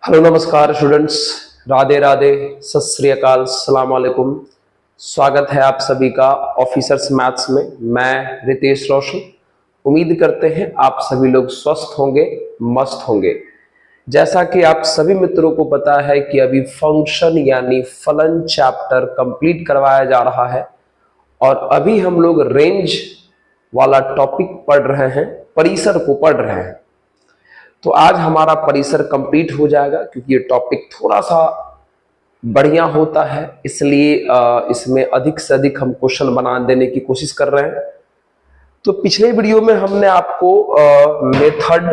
Hello नमस्कार students, Radhe Radhe, सत श्री अकाल, सलाम वालेकुम। स्वागत है आप सभी का ऑफिसर्स मैथ्स में। मैं रितेश रोशन। उम्मीद करते हैं आप सभी लोग स्वस्थ होंगे, मस्त होंगे। जैसा कि आप सभी मित्रों को पता है कि अभी फंक्शन यानी फलन चैप्टर कंप्लीट करवाया जा रहा है और अभी हम लोग रेंज वाला टॉपिक पढ़ रहे हैं, परिसर को पढ़ रहे हैं। तो आज हमारा परिसर कंप्लीट हो जाएगा क्योंकि ये टॉपिक थोड़ा सा बढ़िया होता है, इसलिए इसमें अधिक से अधिक हम क्वेश्चन बना देने की कोशिश कर रहे हैं। तो पिछले वीडियो में हमने आपको मेथड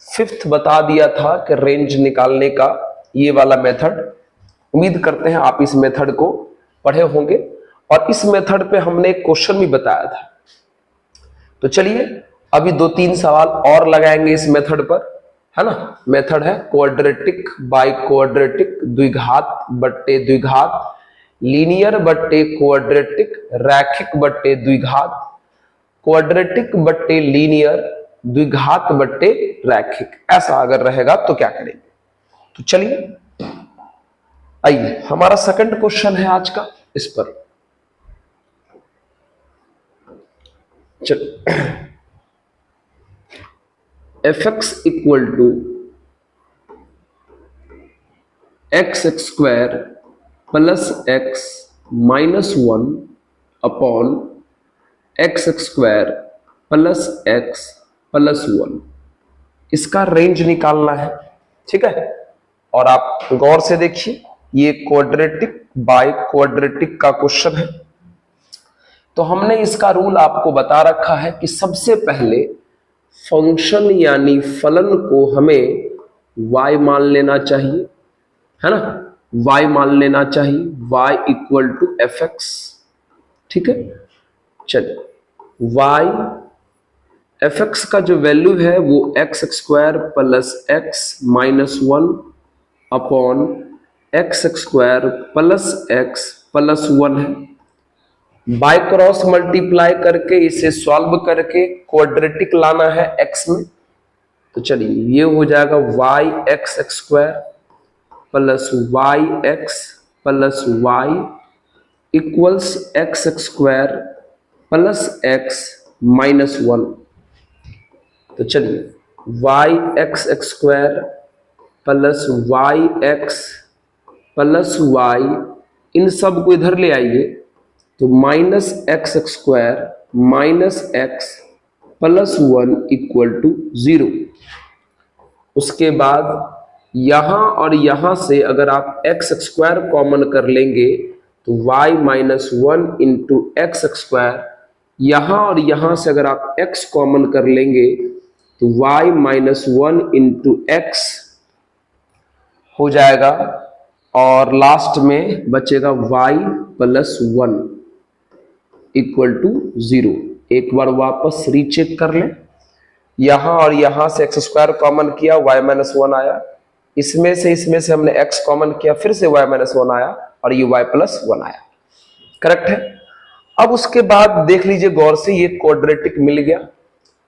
5th बता दिया था कि रेंज निकालने का, ये वाला मेथड। उम्मीद करते हैं आप इस मेथड को पढ़े होंगे और इस मेथड पे हमने एक क्वेश्चन भी बताया था। तो चलिए अभी 2-3 सवाल और लगाएंगे इस मेथड पर, है ना। मेथड है क्वाड्रेटिक बाय क्वाड्रेटिक, द्विघात बट्टे द्विघात, लीनियर बट्टे क्वाड्रेटिक, रैखिक बट्टे द्विघात, क्वाड्रेटिक बट्टे लीनियर, द्विघात बट्टे रैखिक। ऐसा अगर रहेगा तो क्या करेंगे। तो चलिए आइए, हमारा सेकंड क्वेश्चन है आज का इस पर। चलिए, fx equal to x square plus x minus 1 upon x square plus x plus 1, इसका रेंज निकालना है। ठीक है, और आप गौर से देखिए, ये क्वाड्रेटिक बाय क्वाड्रेटिक का क्वेश्चन है। तो हमने इसका रूल आपको बता रखा है कि सबसे पहले फंक्शन यानी फलन को हमें y मान लेना चाहिए, है ना। y मान लेना चाहिए, y equal to f x. ठीक है, चलिए y एफ एक्स का जो वैल्यू है वो x square plus x minus 1 upon x square plus x plus 1 है। बाय क्रॉस मल्टीप्लाई करके इसे सॉल्व करके क्वाड्रेटिक लाना है एक्स में। तो चलिए ये हो जाएगा y x square plus y x plus y equals x square plus x minus 1। तो चलिए y x square plus y x plus y, इन सब को इधर ले आइए तो minus x square minus x plus 1 equal to 0। उसके बाद यहां और यहां से अगर आप एक्स स्क्वायर कॉमन कर लेंगे तो y minus 1 into x square, यहां और यहां से अगर आप x कॉमन कर लेंगे तो y माइनस 1 इंटू एक्स हो जाएगा और लास्ट में बचेगा y प्लस 1 इक्वल टू 0। एक बार वापस रीचेक कर लें, यहां और यहां से एक्स स्क्वायर कॉमन किया, y माइनस 1 आया, इसमें से हमने x कॉमन किया, फिर से y माइनस 1 आया और ये y प्लस 1 आया। करेक्ट है। अब उसके बाद देख लीजिए गौर से, ये क्वाड्रेटिक मिल गया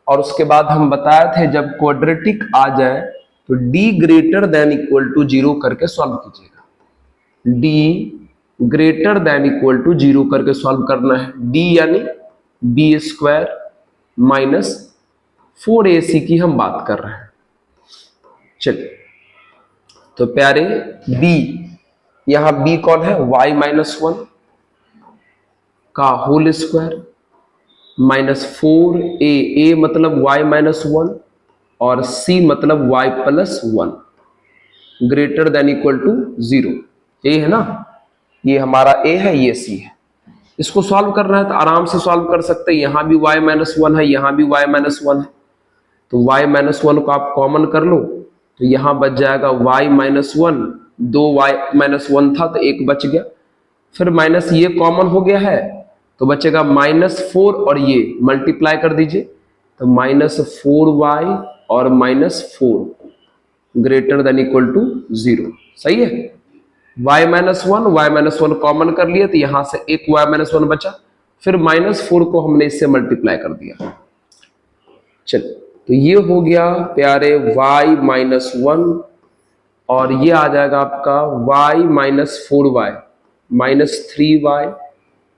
और उसके बाद हम बताए थे जब क्वाड्रेटिक आ जाए तो d greater than equal to 0 करके सॉल्व कीजिएगा। d greater than equal to 0 करके सॉल्व करना है। d यानी बी स्क्वायर माइनस 4ac की हम बात कर रहे हैं। चलिए तो प्यारे b, यहां b कौन है, y माइनस 1 का whole square minus 4a, a मतलब y माइनस 1 और c मतलब y plus 1 greater than equal to 0। ये है ना, ये हमारा a है, ये c है। इसको सॉल्व करना है तो आराम से सॉल्व कर सकते हैं। यहां भी y माइनस 1 है, यहां भी y माइनस 1 है, तो y माइनस 1 को आप कॉमन कर लो तो यहां बच जाएगा y माइनस 1, 2y माइनस 1 था तो 1 बच गया, फिर माइनस ये कॉमन हो गया है तो बचेगा माइनस 4 और ये मल्टीप्लाई कर दीजिए तो माइनस 4y और minus 4 greater than equal to 0। सही है। y माइनस 1 कॉमन कर लिया तो यहां से एक y माइनस 1 बचा, फिर माइनस 4 को हमने इससे मल्टीप्लाई कर दिया। चलिए तो ये हो गया प्यारे y माइनस 1 और ये आ जाएगा आपका y minus 4y minus 3y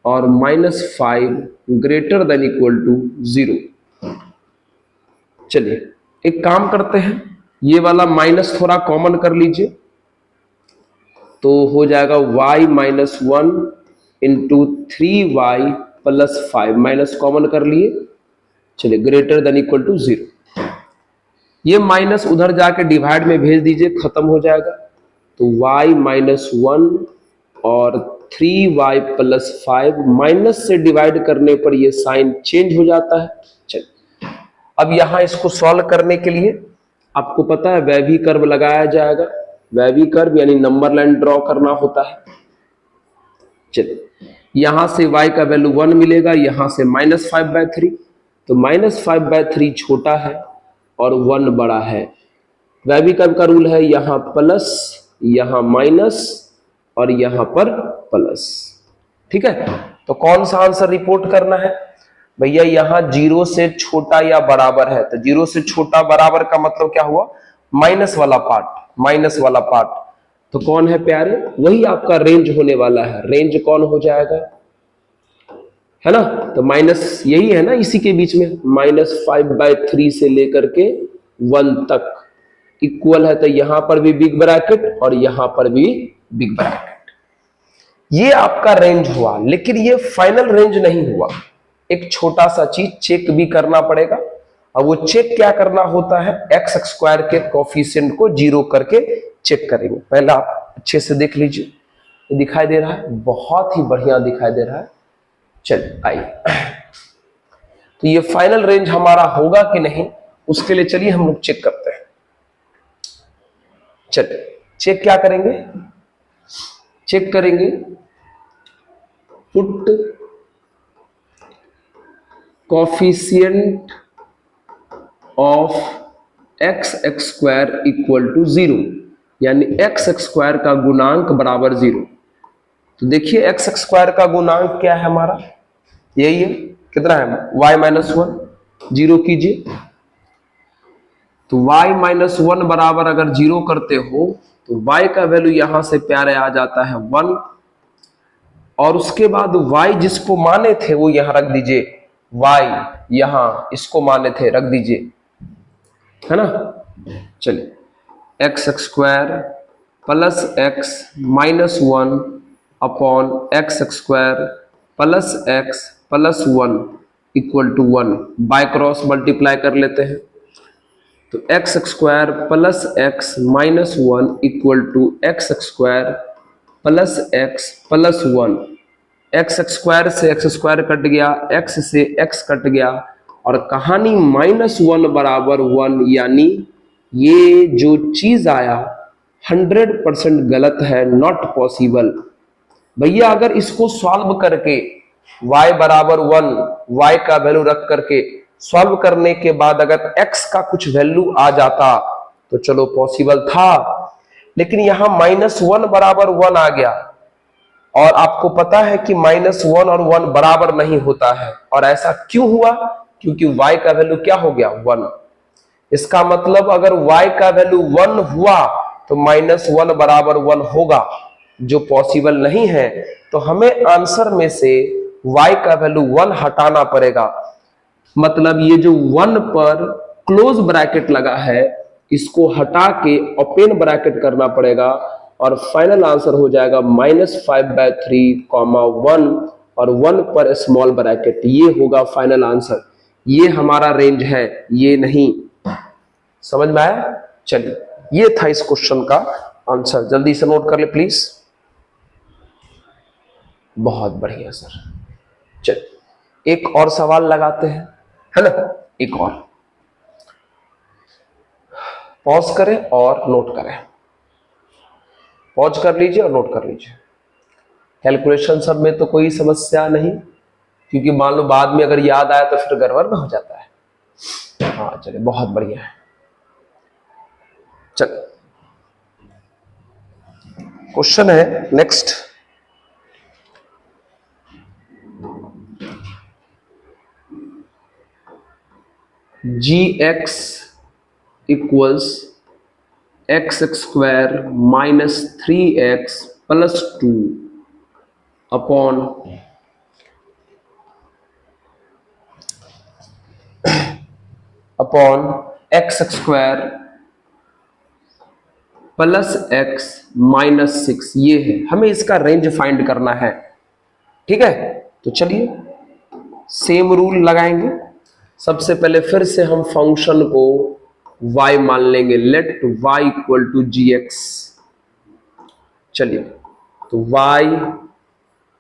और minus 5 greater than equal to 0। चलिए एक काम करते हैं, ये वाला माइनस थोड़ा कॉमन कर लीजिए, तो हो जाएगा y minus 1 into 3y plus 5, minus common कर लिए। चलिए ग्रेटर देन इक्वल टू 0, ये माइनस उधर जाके डिवाइड में भेज दीजिए, खत्म हो जाएगा। तो y माइनस 1 और 3y प्लस 5 माइनस से डिवाइड करने पर ये साइन चेंज हो जाता है। चलिए अब यहां इसको सॉल्व करने के लिए आपको पता है वैवी कर्व लगाया जाएगा। वैवी कर्व यानी नंबर लाइन ड्रॉ करना होता है। चलिए यहां से y का वैल्यू 1 मिलेगा, यहां से माइनस 5/3, तो माइनस 5/3 छोटा है और 1 बड़ा है। वैवी कर्व का रूल है यहां प्लस, यहां माइनस और यहां पर प्लस। ठीक है, तो कौन सा आंसर रिपोर्ट करना है भैया? यहां 0 से छोटा या बराबर है, तो 0 से छोटा बराबर का मतलब क्या हुआ? माइनस वाला पार्ट, माइनस वाला पार्ट। तो कौन है प्यारे? वही आपका रेंज होने वाला है। रेंज कौन हो जाएगा, है ना? तो माइनस यही है ना, इसी के बीच में माइनस 5/3 से लेकर के 1 तक इक्वल है। तो यहां पर भी बिग ब्रैकेट और यहां पर भी बिग ब्रैकेट। ये आपका रेंज हुआ, लेकिन ये फाइनल रेंज नहीं हुआ। एक छोटा सा चीज चेक भी करना पड़ेगा, और वो चेक क्या करना होता है? एक्स स्क्वायर के कोफिशिएंट को 0 करके चेक करेंगे। पहला आप अच्छे से देख लीजिए, ये दिखाई दे रहा है, बहुत ही बढ़िया दिखाई दे रहा है। चलिए आइए, तो ये फाइनल रेंज हमारा होगा कि नहीं, उसके लिए चलिए हम लोग चेक करते हैं। चलिए चेक क्या करेंगे? चेक करेंगे put coefficient of x square equal to 0, यानी एक्स स्क्वायर का गुणांक बराबर 0। तो देखिए एक्स स्क्वायर का गुणांक क्या है हमारा? यही है, कितना है? y माइनस 1, 0 कीजिए। तो y माइनस 1 बराबर अगर 0 करते हो तो y का वैल्यू यहां से प्यारे आ जाता है 1, और उसके बाद y जिसको माने थे वो यहां रख दीजिए, y यहां इसको माने थे रख दीजिए, है ना? चलिए x square plus x minus 1 upon x square plus x plus 1 equal to 1, by cross multiply कर लेते हैं। तो x square plus x minus 1 equal to x square plus x plus 1। X square से एक्स स्क्वायर कट गया, x से x cut गया, और कहानी -1 बराबर 1, यानी ये जो चीज आया 100% गलत है, नॉट पॉसिबल। भैया अगर इसको सॉल्व करके y बराबर 1, y का वैल्यू रख करके सॉल्व करने के बाद अगर x का कुछ वैल्यू आ जाता तो चलो पॉसिबल था, लेकिन यहां -1 बराबर 1 आ गया, और आपको पता है कि -1 और 1 बराबर नहीं होता है। और ऐसा क्यों हुआ? क्योंकि y का वैल्यू क्या हो गया? 1। इसका मतलब अगर y का वैल्यू 1 हुआ तो -1 बराबर 1 होगा, जो पॉसिबल नहीं है। तो हमें आंसर में से y का वैल्यू 1 हटाना पड़ेगा। मतलब ये जो 1 पर क्लोज ब्रैकेट लगा है, इसको हटा के ओपन ब्रैकेट करना पड़ेगा, और फाइनल आंसर हो जाएगा -5/3, 1 और 1 पर स्मॉल ब्रैकेट। ये होगा फाइनल आंसर। ये हमारा रेंज है, ये नहीं। समझ में आया? चलिए ये था इस क्वेश्चन का आंसर, जल्दी से नोट कर ले प्लीज। बहुत बढ़िया सर। चलिए एक और सवाल लगाते हैं, है ना? एक और पॉज करें और नोट करें। पॉज कर लीजिए और नोट कर लीजिए। कैलकुलेशन सब में तो कोई समस्या नहीं, क्योंकि मान लो बाद में अगर याद आया तो फिर गड़बड़ ना हो जाता है। हाँ चलिए बहुत बढ़िया है। चल क्वेश्चन है next, g x equals x square minus 3x plus 2 upon x square plus x minus 6, ये है। हमें इसका रेंज फाइंड करना है, ठीक है। तो चलिए सेम रूल लगाएंगे। सबसे पहले फिर से हम फंक्शन को y मान लेंगे, let y equal to gx। चलिए तो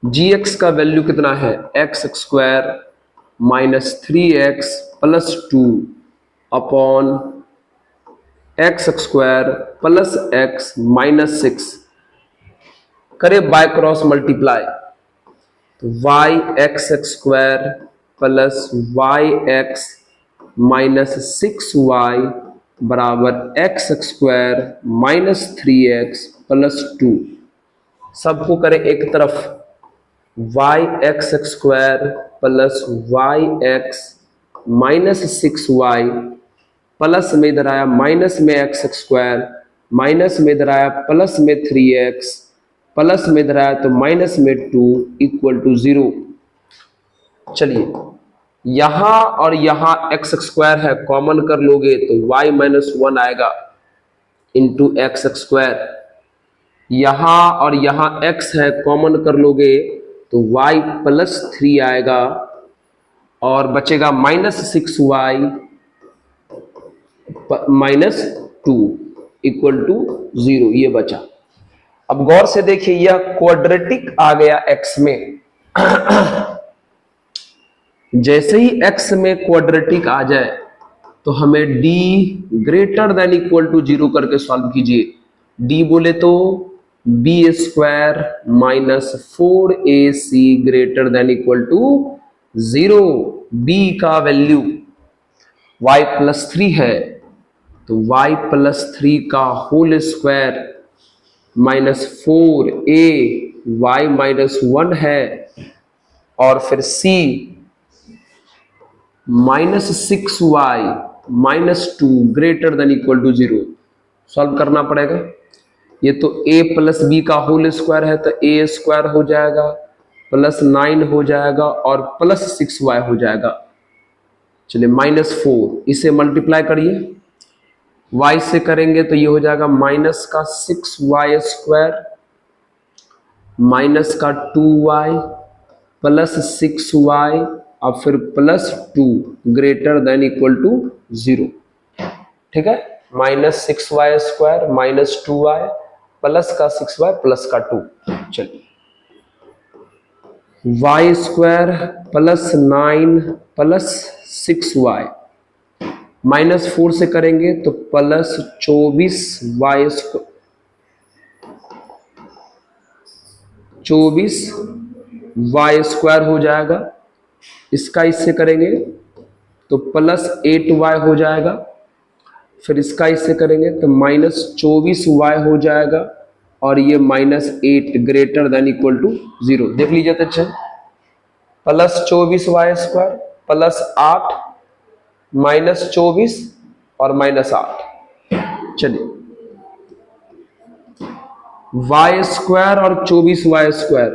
gx का वैल्यू कितना है, x square minus 3x plus 2 upon x square plus x minus 6, करे बाय क्रॉस मल्टीप्लाई, तो y x square plus y x minus 6y बराबर x square minus 3x plus 2। सबको करें एक तरफ, y x square plus y x minus 6y plus में इधर आया माइनस में एक्स स्क्वायर, माइनस में इधर आया प्लस में 3x, प्लस में इधर आया तो माइनस में 2 इक्वल टू 0। चलिए यहां और यहां एक्स स्क्वायर है, कॉमन कर लोगे तो y माइनस 1 आएगा इंटू एक्स स्क्वायर। यहां और यहां x है, कॉमन कर लोगे तो y प्लस 3 आएगा और बचेगा माइनस 6y माइनस 2 इक्वल टू 0, ये बचा। अब गौर से देखिए, यह क्वाड्रेटिक आ गया x में। जैसे ही x में क्वाड्रेटिक आ जाए तो हमें d greater than equal to 0 करके सॉल्व कीजिए। d बोले तो b square minus 4ac greater than equal to 0। b का वैल्यू y प्लस 3 है, तो y प्लस 3 का whole square minus 4a y minus 1 है, और फिर c माइनस 6y माइनस 2 greater than equal to 0। Solve करना पड़ेगा। ये तो a प्लस बी का होल स्क्वायर है तो a स्क्वायर हो जाएगा, प्लस 9 हो जाएगा और प्लस 6y हो जाएगा। चलिए माइनस 4, इसे मल्टीप्लाई करिए, y से करेंगे तो ये हो जाएगा माइनस का 6y स्क्वायर माइनस का 2y प्लस 6y और फिर plus 2 greater than equal to 0। ठीक है, minus 6y square minus 2y plus का 6y प्लस का 2। चलिए y square plus 9 plus 6y minus 4 से करेंगे तो प्लस 24y स्क्वायर हो जाएगा। इसका इससे करेंगे तो प्लस 8y हो जाएगा, फिर इसका इससे करेंगे तो माइनस 24y हो जाएगा और ये minus 8 greater than equal to 0। देख लीजिए तो अच्छा, plus 24y square plus 8 minus 24 और माइनस 8। चलिए y स्क्वायर और 24y स्क्वायर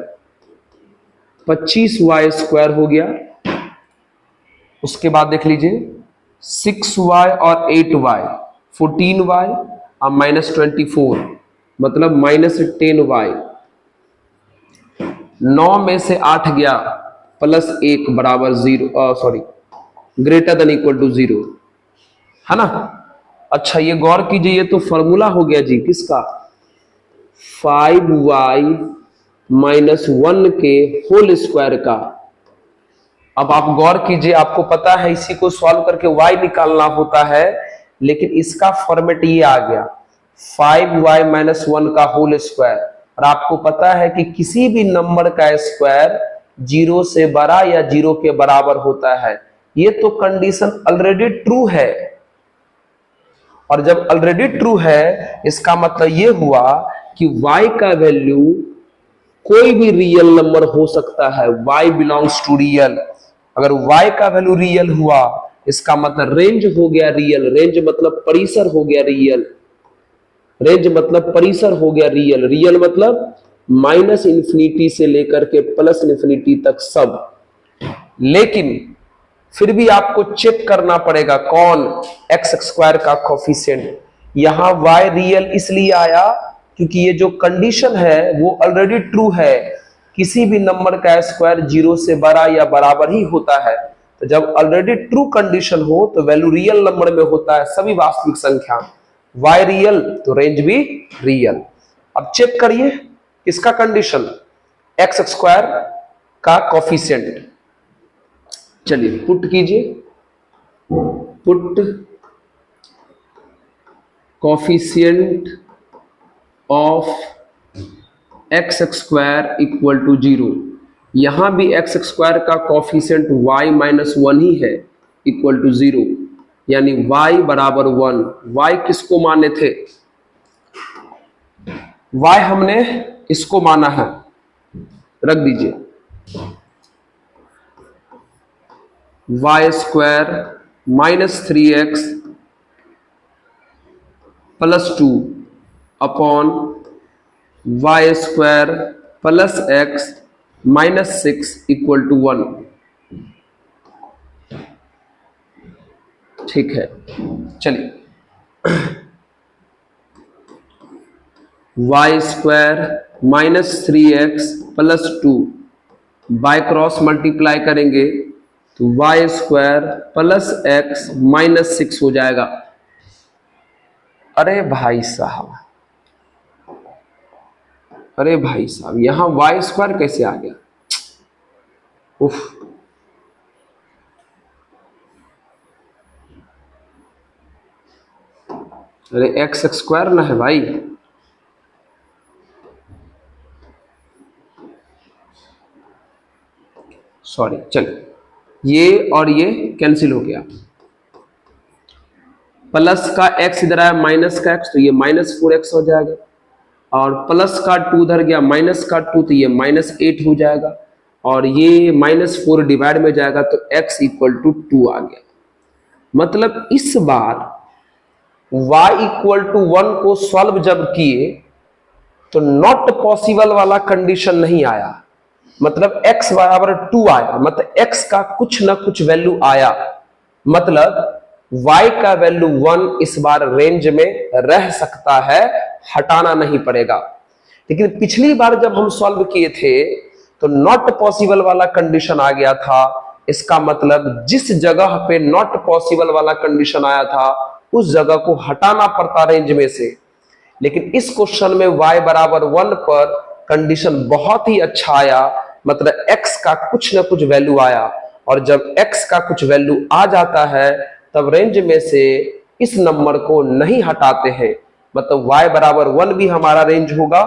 25y स्क्वायर हो गया। उसके बाद देख लीजिए 6y और 8y 14y और माइनस 24 मतलब माइनस 10y। 9 में से 8 गया, प्लस 1 बराबर 0, ग्रेटर देन इक्वल टू 0 है ना। अच्छा ये गौर कीजिए, ये तो फॉर्मूला हो गया जी किसका, 5y माइनस 1 के होल स्क्वायर का। अब आप गौर कीजिए, आपको पता है इसी को सॉल्व करके y निकालना होता है, लेकिन इसका फॉर्मेट ये आ गया 5y माइनस 1 का होल स्क्वायर। और आपको पता है कि किसी भी नंबर का स्क्वायर 0 से बड़ा या 0 के बराबर होता है। ये तो कंडीशन ऑलरेडी ट्रू है, और जब ऑलरेडी ट्रू है इसका मतलब ये हुआ कि y का वैल्यू कोई भी रियल नंबर हो सकता है। y belongs to real. अगर y का वैल्यू रियल हुआ इसका मतलब रेंज हो गया रियल, रेंज मतलब परिसर हो गया रियल। रेंज मतलब परिसर हो गया रियल, रियल मतलब माइनस इन्फिनिटी से लेकर के प्लस इन्फिनिटी तक सब। लेकिन फिर भी आपको चेक करना पड़ेगा कौन, एक्स स्क्वायर का कोफिशिएंट। यहां वाई रियल इसलिए आया क्योंकि ये जो कंडीशन है वो ऑलरेडी ट्रू है, किसी भी नंबर का स्क्वायर 0 से बड़ा या बराबर ही होता है। तो जब ऑलरेडी ट्रू कंडीशन हो तो वैल्यू रियल नंबर में होता है सभी वास्तविक संख्या। वाई रियल तो रेंज भी रियल। अब चेक करिए किसका कंडीशन, एक्स स्क्वायर का कोफिशिएंट। चलिए पुट कीजिए, put coefficient of x square equal to 0। यहां भी एक्स स्क्वायर का कोफिशिएंट y माइनस 1 ही है, इक्वल टू 0, यानी y बराबर 1। y किसको माने थे, y हमने इसको माना है, रख दीजिए y square minus 3x plus 2 upon y square plus x minus 6 equal to 1। ठीक है, चलिए y square minus 3x plus 2 by cross multiply करेंगे तो y square plus x minus 6 हो जाएगा। अरे भाई साहब, अरे भाई साहब, यहां y स्क्वायर कैसे आ गया, उफ। अरे एक्स स्क्वायर ना है भाई, सॉरी। चलिए ये और ये कैंसिल हो गया, प्लस का x इधर आया माइनस का x तो ये माइनस 4x हो जाएगा, और प्लस का 2 उधर गया माइनस का 2 तो ये माइनस 8 हो जाएगा, और ये माइनस 4 डिवाइड में जाएगा तो x इक्वल टू 2 आ गया। मतलब इस बार y इक्वल टू 1 को सॉल्व जब किए तो नॉट पॉसिबल वाला कंडीशन नहीं आया, मतलब x बराबर 2 आया, मतलब x का कुछ ना कुछ वैल्यू आया, मतलब y का वैल्यू 1 इस बार रेंज में रह सकता है, हटाना नहीं पड़ेगा। लेकिन पिछली बार जब हम सॉल्व किए थे तो नॉट पॉसिबल वाला कंडीशन आ गया था। इसका मतलब जिस जगह पे नॉट पॉसिबल वाला कंडीशन आया था उस जगह को हटाना पड़ता रेंज में से। लेकिन इस क्वेश्चन में y बराबर 1 पर कंडीशन बहुत ही अच्छा आया, मतलब x का कुछ ना कुछ वैल्यू आया, और जब x का कुछ वैल्यू आ जाता है तब रेंज में से इस नंबर को नहीं हटाते हैं, मतलब y बराबर 1 भी हमारा रेंज होगा,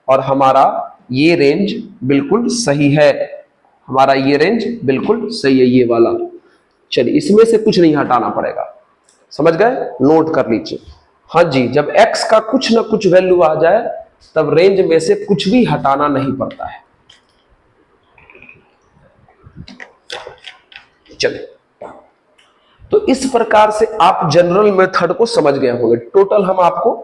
और हमारा ये रेंज बिल्कुल सही है, हमारा ये रेंज बिल्कुल सही है ये वाला। चलिए इसमें से कुछ नहीं हटाना पड़ेगा, समझ गए, नोट कर लीजिए। हाँ जी, जब x का कुछ ना कुछ वैल्यू आ जाए तब रेंज में से कुछ भी हटाना नहीं पड़ता है। चलिए, तो इस प्रकार से आप जनरल मेथड को समझ गए होंगे। टोटल हम आपको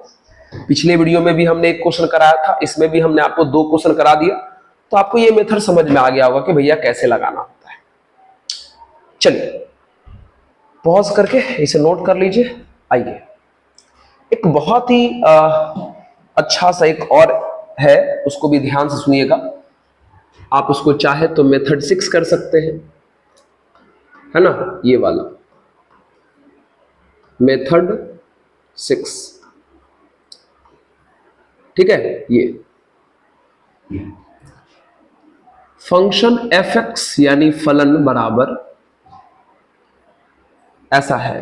पिछले वीडियो में भी हमने एक क्वेश्चन कराया था, इसमें भी हमने आपको 2 क्वेश्चन करा दिया, तो आपको ये मेथड समझ में आ गया होगा कि भैया कैसे लगाना होता है। चलिए पॉज करके इसे नोट कर लीजिए। आइए, एक बहुत ही अच्छा सा एक और है, उसको भी ध्यान से सुनिएगा। आप उसको चाहे तो मेथड 6 कर सकते हैं, है ना, ये वाला मेथड 6, ठीक है। ये फंक्शन f(x) यानी फलन बराबर ऐसा है,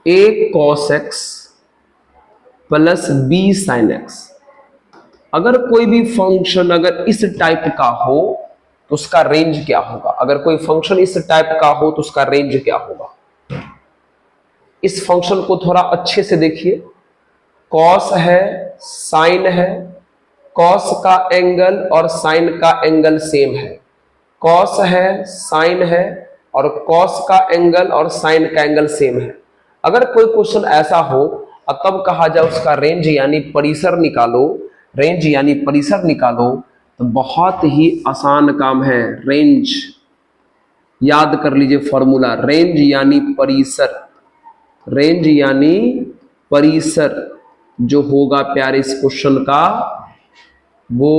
a cos x plus b sin x। अगर कोई भी फंक्शन अगर इस टाइप का हो तो उसका रेंज क्या होगा, अगर कोई फंक्शन इस टाइप का हो तो उसका रेंज क्या होगा। इस फंक्शन को थोड़ा अच्छे से देखिए, cos है, sin है, cos का एंगल और sin का एंगल सेम है, cos है, sin है, और cos का एंगल और sin का एंगल सेम है। अगर कोई क्वेश्चन ऐसा हो, और तब कहा जाए उसका रेंज यानी परिसर निकालो, रेंज यानी परिसर निकालो, तो बहुत ही आसान काम है। रेंज याद कर लीजिए फॉर्मूला, रेंज यानी परिसर, रेंज यानी परिसर जो होगा प्यारे इस क्वेश्चन का वो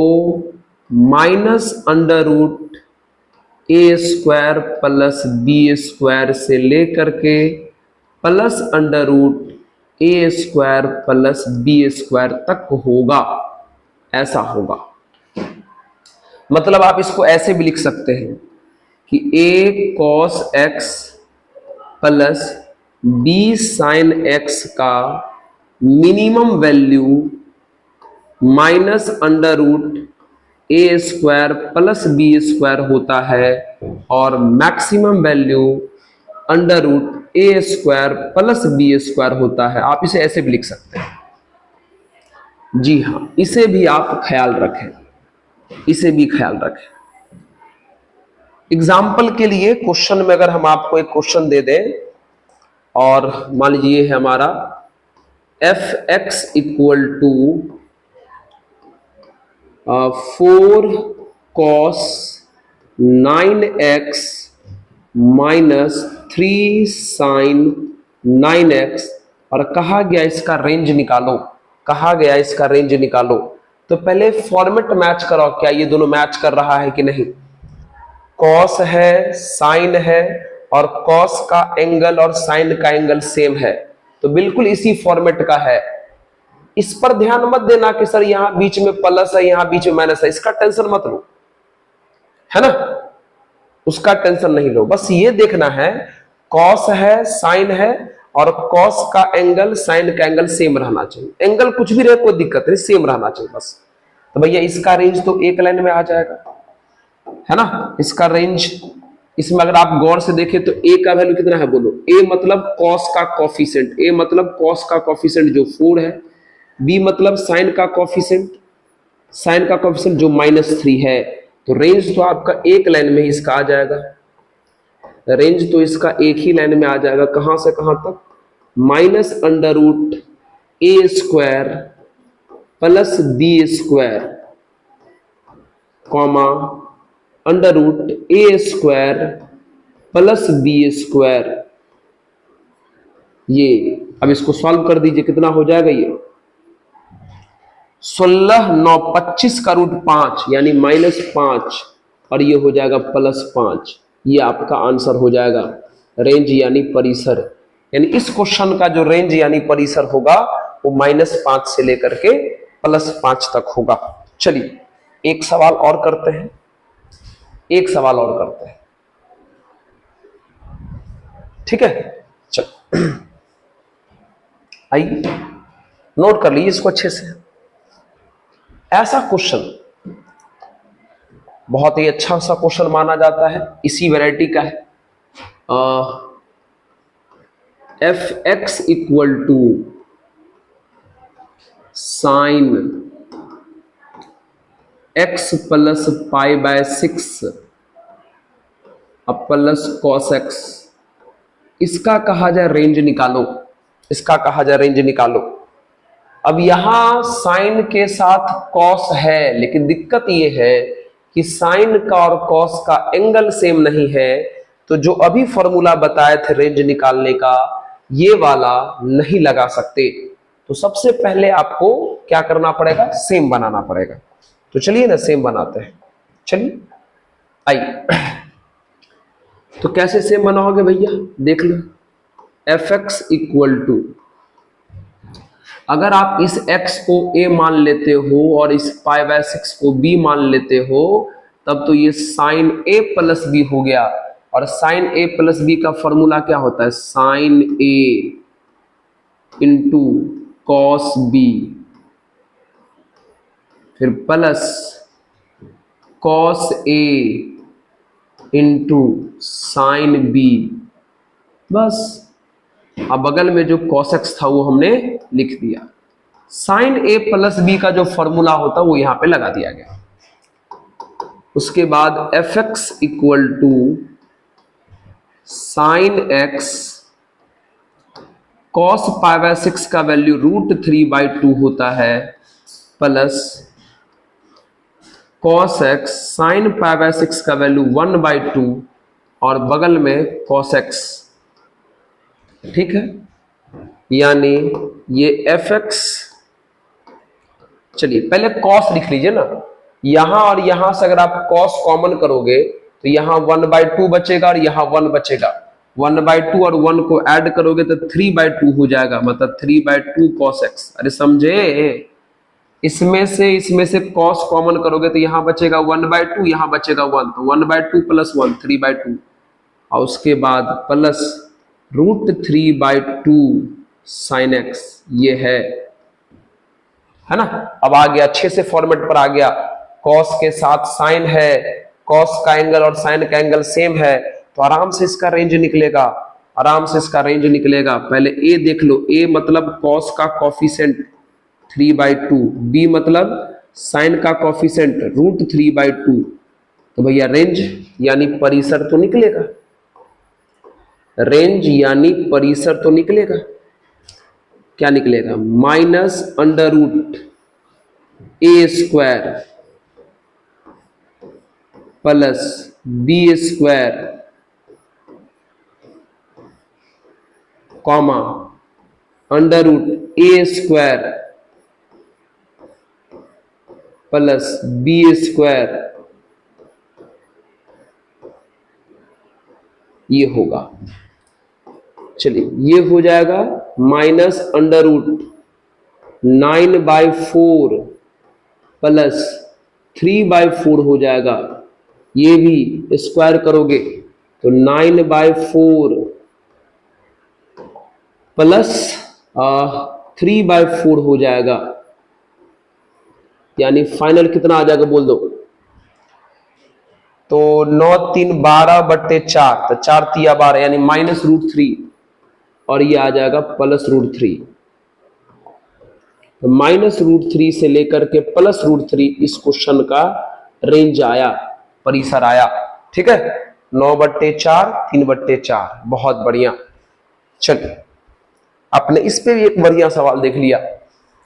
-√a² प्लस b² से लेकर के +√a² प्लस b² तक होगा, ऐसा होगा। मतलब आप इसको ऐसे भी लिख सकते हैं कि a cos x plus b sin x का minimum value -√a² plus b² होता है और maximum value √a² plus b² होता है। आप इसे ऐसे भी लिख सकते हैं। जी हाँ, इसे भी आप ख्याल रखें, इसे भी ख्याल रखें। एग्जाम्पल के लिए क्वेश्चन में अगर हम आपको एक क्वेश्चन दे दें और मान लीजिए है हमारा f(x) = 4 cos 9x - 3 sin 9x और कहा गया इसका रेंज निकालो, कहा गया इसका रेंज निकालो। तो पहले फॉर्मेट मैच करो, क्या ये दोनों मैच कर रहा है कि नहीं। कॉस है, साइन है और कॉस का एंगल और साइन का एंगल सेम है, तो बिल्कुल इसी फॉर्मेट का है। इस पर ध्यान मत देना कि सर यहां बीच में प्लस है, यहां बीच में माइनस है, इसका टेंशन मत लो, है ना, उसका टेंशन नहीं लो। बस ये देखना है कॉस है, साइन है और कॉस का एंगल साइन का एंगल सेम रहना चाहिए। एंगल कुछ भी रहे कोई दिक्कत नहीं, सेम रहना चाहिए बस। तो भैया इसका रेंज तो एक लाइन में आ जाएगा, है ना। इसका रेंज, इसमें अगर आप गौर से देखें तो a का वैल्यू कितना है बोलो। a मतलब कॉस का कॉफिशिएंट, a मतलब कॉस का कॉफिशिएंट जो 4 है, b मतलब साइन का कॉफिशिएंट, साइन का कॉफिशिएंट जो -3 है। तो रेंज तो आपका एक लाइन में ही इसका आ जाएगा, रेंज तो इसका एक ही लाइन में आ जाएगा। कहां से कहां तक, -√a² plus b² comma √a² plus b²। ये अब इसको सॉल्व कर दीजिए, कितना हो जाएगा ये 16 9 25 का √5 यानी -5 और ये हो जाएगा +5। ये आपका आंसर हो जाएगा रेंज यानी परिसर। यानी इस क्वेश्चन का जो रेंज यानी परिसर होगा वो -5 से लेकर के +5 तक होगा। चलिए एक सवाल और करते हैं, एक सवाल और करते हैं, ठीक है। चलो आइए नोट कर लीजिए इसको अच्छे से। ऐसा क्वेश्चन बहुत ही अच्छा सा क्वेश्चन माना जाता है, इसी वैरायटी का है। f(x) = sin x प्लस π/6 प्लस cos x, इसका कहा जाए रेंज निकालो, इसका कहा जाए रेंज निकालो। अब यहां साइन के साथ कॉस है, लेकिन दिक्कत यह है कि साइन का और कॉस का एंगल सेम नहीं है, तो जो अभी फॉर्मूला बताए थे रेंज निकालने का ये वाला नहीं लगा सकते। तो सबसे पहले आपको क्या करना पड़ेगा, सेम बनाना पड़ेगा। तो चलिए ना सेम बनाते हैं, चलिए आइए। तो कैसे सेम बनाओगे भैया, देख लो। f(x) = अगर आप इस x को a मान लेते हो और इस π/6 को b मान लेते हो तब तो ये sin a प्लस b हो गया। और sin a प्लस b का फॉर्मूला क्या होता है, sin a into cos b फिर plus cos a into sin b। बस अब बगल में जो cos x था वो हमने लिख दिया। sin a प्लस b का जो फॉर्मूला होता वो यहां पे लगा दिया गया। उसके बाद f(x) = sin x cos pi by 6 का वैल्यू √3/2 होता है, plus cos x sine pi by 6 का वैल्यू 1/2 और बगल में कॉस एक्स। ठीक है, यानी ये एफ एक्स, चलिए पहले कॉस लिख लीजिए ना, यहां और यहां से अगर आप कॉस कॉमन करोगे तो यहां 1/2 बचेगा और यहां 1 बचेगा, 1/2 और 1 को ऐड करोगे तो 3/2 हो जाएगा, मतलब 3/2 cos x। अरे समझे, इसमें से cos कॉमन करोगे तो यहां बचेगा 1/2, यहां बचेगा 1, तो 1/2 + 1 3/2 और उसके बाद प्लस √3/2 sin x, ये है ना। अब आ गया अच्छे से फॉर्मेट पर आ गया, cos के साथ sin है, cos का एंगल और sin का एंगल सेम है, तो आराम से इसका रेंज निकलेगा, आराम से इसका रेंज निकलेगा। पहले ए देख लो, ए मतलब cos का कॉफिशिएंट 3/2, बी मतलब sin का कॉफिशिएंट √3/2, तो भैया रेंज यानी परिसर तो निकलेगा, रेंज यानी परिसर तो निकलेगा। क्या निकलेगा? -√a² plus b² comma √a² plus b², ये होगा। चलिए ये हो जाएगा -√9/4 प्लस 3/4 हो जाएगा, ये भी स्क्वायर करोगे तो 9/4 प्लस 3/4 हो जाएगा, यानी फाइनल कितना आ जाएगा बोल दो। तो 9 3 12/4, तो 4 3 12 यानी -√3 और ये आ जाएगा +√3। तो -√3 से लेकर के +√3 इस क्वेश्चन का रेंज आया, परिसर आया। ठीक है, 9/4 3/4, बहुत बढ़िया। चलिए आपने इस पे भी एक बढ़िया सवाल देख लिया,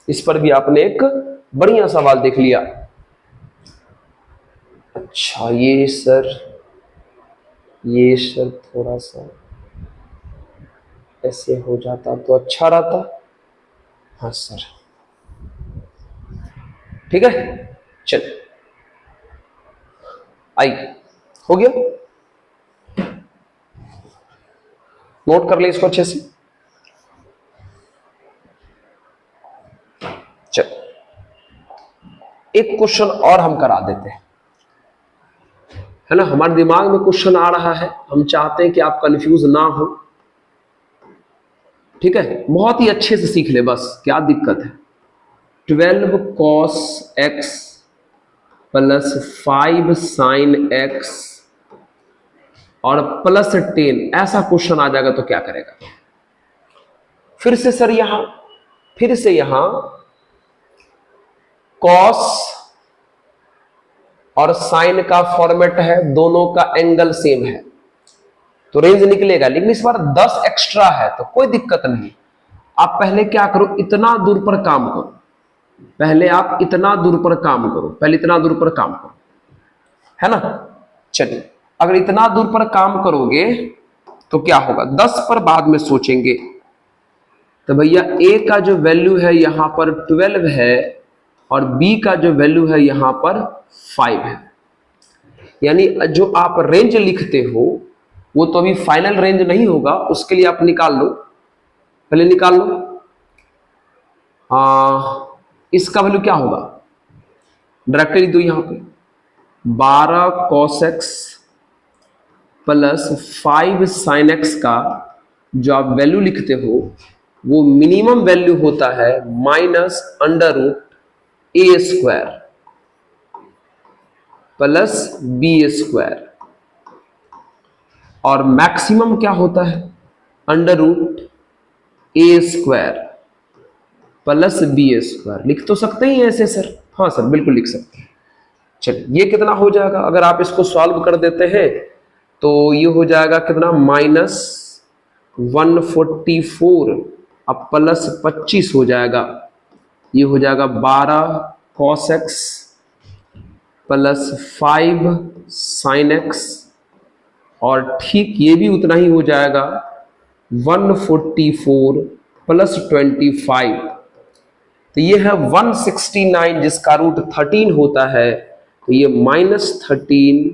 इस पर भी आपने एक बढ़िया सवाल देख लिया। अच्छा ये सर थोड़ा सा ऐसे हो जाता तो अच्छा रहता। हाँ सर, ठीक है, चल आई हो गया, नोट कर ले इसको अच्छे से। चल एक क्वेश्चन और हम करा देते हैं, है ना, हमारे दिमाग में क्वेश्चन आ रहा है, हम चाहते हैं कि आप कंफ्यूज ना हो। ठीक है, बहुत ही अच्छे से सीख ले, बस क्या दिक्कत है। 12 cos x plus 5 sin x और प्लस 10, ऐसा क्वेश्चन आ जाएगा तो क्या करेगा? फिर से सर यहां cos और साइन का फॉर्मेट है, दोनों का एंगल सेम है तो रेंज निकलेगा, लेकिन इस बार 10 एक्स्ट्रा है तो कोई दिक्कत नहीं। आप पहले क्या करो, इतना दूर पर काम करो, पहले आप इतना दूर पर काम करो, पहले इतना दूर पर काम करो, है ना। चलिए अगर इतना दूर पर काम करोगे तो क्या होगा, 10 पर बाद में सोचेंगे। तो भैया a का जो वैल्यू है यहां पर 12 है और b का जो वैल्यू है यहां पर 5 है, यानी जो आप रेंज लिखते हो वो तो अभी फाइनल रेंज नहीं होगा, उसके लिए आप निकाल लो, पहले निकाल लो। इसका वैल्यू क्या होगा, डायरेक्टली दो यहां पे 12 cos x plus 5 sin x का जो आप वैल्यू लिखते हो वो मिनिमम वैल्यू होता है -√a² प्लस b² और मैक्सिमम क्या होता है √a² प्लस b²। लिख तो सकते ही ऐसे सर? हाँ सर बिल्कुल लिख सकते हैं। चलिए ये कितना हो जाएगा, अगर आप इसको सॉल्व कर देते हैं तो ये हो जाएगा कितना, -144 अब प्लस 25 हो जाएगा, ये हो जाएगा 12 cos x plus 5 sin x, और ठीक ये भी उतना ही हो जाएगा 144 प्लस 25, तो ये है 169 जिसका रूट 13 होता है, तो ये -13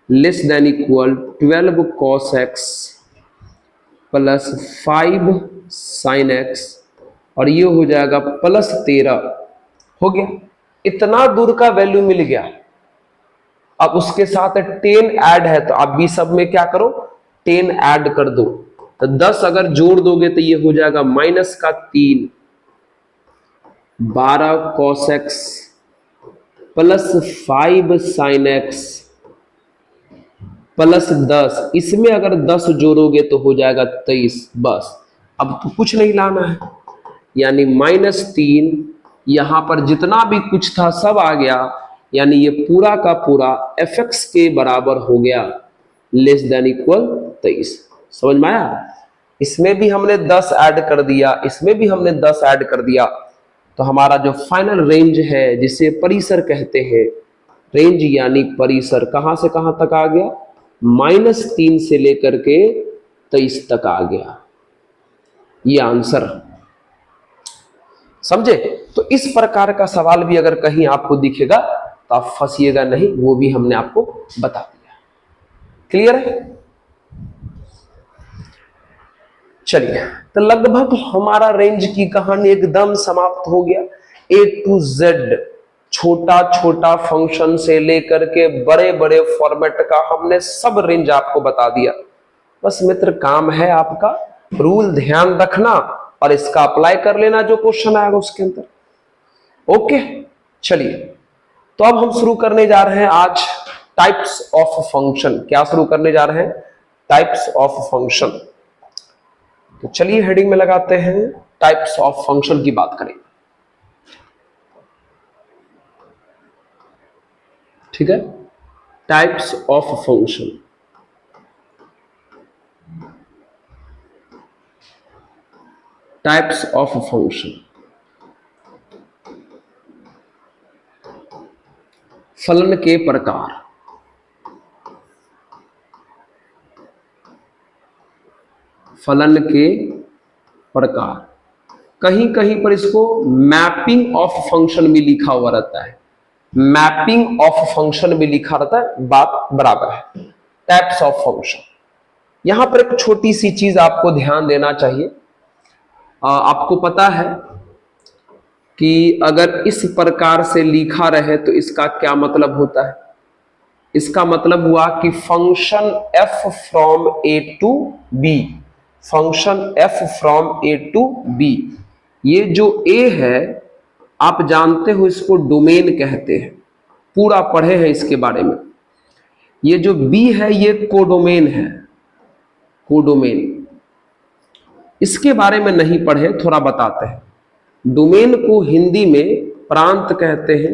less than equal 12 cos x plus 5 sin x, और ये हो जाएगा प्लस 13। हो गया, इतना दूर का वैल्यू मिल गया। अब उसके साथ 10 ऐड है, तो आप भी सब में क्या करो 10 ऐड कर दो, तो 10 अगर जोड़ दोगे तो ये हो जाएगा -3 12 cos x plus 5 sin x plus 10, इसमें अगर 10 जोड़ोगे तो हो जाएगा 23। बस अब तो कुछ नहीं लाना है, यानी -3, यहां पर जितना भी कुछ था सब आ गया, यानी ये पूरा का पूरा fx के बराबर हो गया, लेस देन इक्वल 23। समझ में आया? इसमें भी हमने 10 ऐड कर दिया, इसमें भी हमने 10 ऐड कर दिया, तो हमारा जो फाइनल रेंज है जिसे परिसर कहते हैं, रेंज यानी परिसर, कहां से कहां तक आ गया, -3 से लेकर के 23 तक आ गया। ये आंसर समझे? तो इस प्रकार का सवाल भी अगर कहीं आपको दिखेगा तो आप फंसिएगा नहीं, वो भी हमने आपको बता दिया। क्लियर है? चलिए, तो लगभग हमारा रेंज की कहानी एकदम समाप्त हो गया। A to Z छोटा छोटा फंक्शन से लेकर के बड़े बड़े फॉर्मेट का हमने सब रेंज आपको बता दिया। बस मित्र काम है आपका रूल ध्यान रखना और इसका अप्लाई कर लेना जो क्वेश्चन आएगा उसके अंदर। ओके, चलिए, तो अब हम शुरू करने जा रहे हैं आज टाइप्स ऑफ फंक्शन। क्या शुरू करने जा रहे हैं? Types of function. तो चलिए हेडिंग में लगाते हैं टाइप्स ऑफ फंक्शन की बात करें। ठीक है, types of function. Types of function, फलन के प्रकार। फलन के प्रकार, कहीं कहीं पर इसको मैपिंग ऑफ फंक्शन भी लिखा हुआ रहता है, मैपिंग ऑफ फंक्शन भी लिखा रहता है, बात बराबर है। टाइप्स ऑफ फंक्शन, यहां पर एक छोटी सी चीज आपको ध्यान देना चाहिए। आपको पता है कि अगर इस प्रकार से लिखा रहे तो इसका क्या मतलब होता है? इसका मतलब हुआ कि function f from a to b, function f from a to b, ये जो a है आप जानते हो इसको डोमेन कहते हैं, पूरा पढ़े हैं इसके बारे में। ये जो b है ये कोडोमेन है, कोडोमेन। इसके बारे में नहीं पढ़े, थोड़ा बताते हैं। डोमेन को हिंदी में प्रांत कहते हैं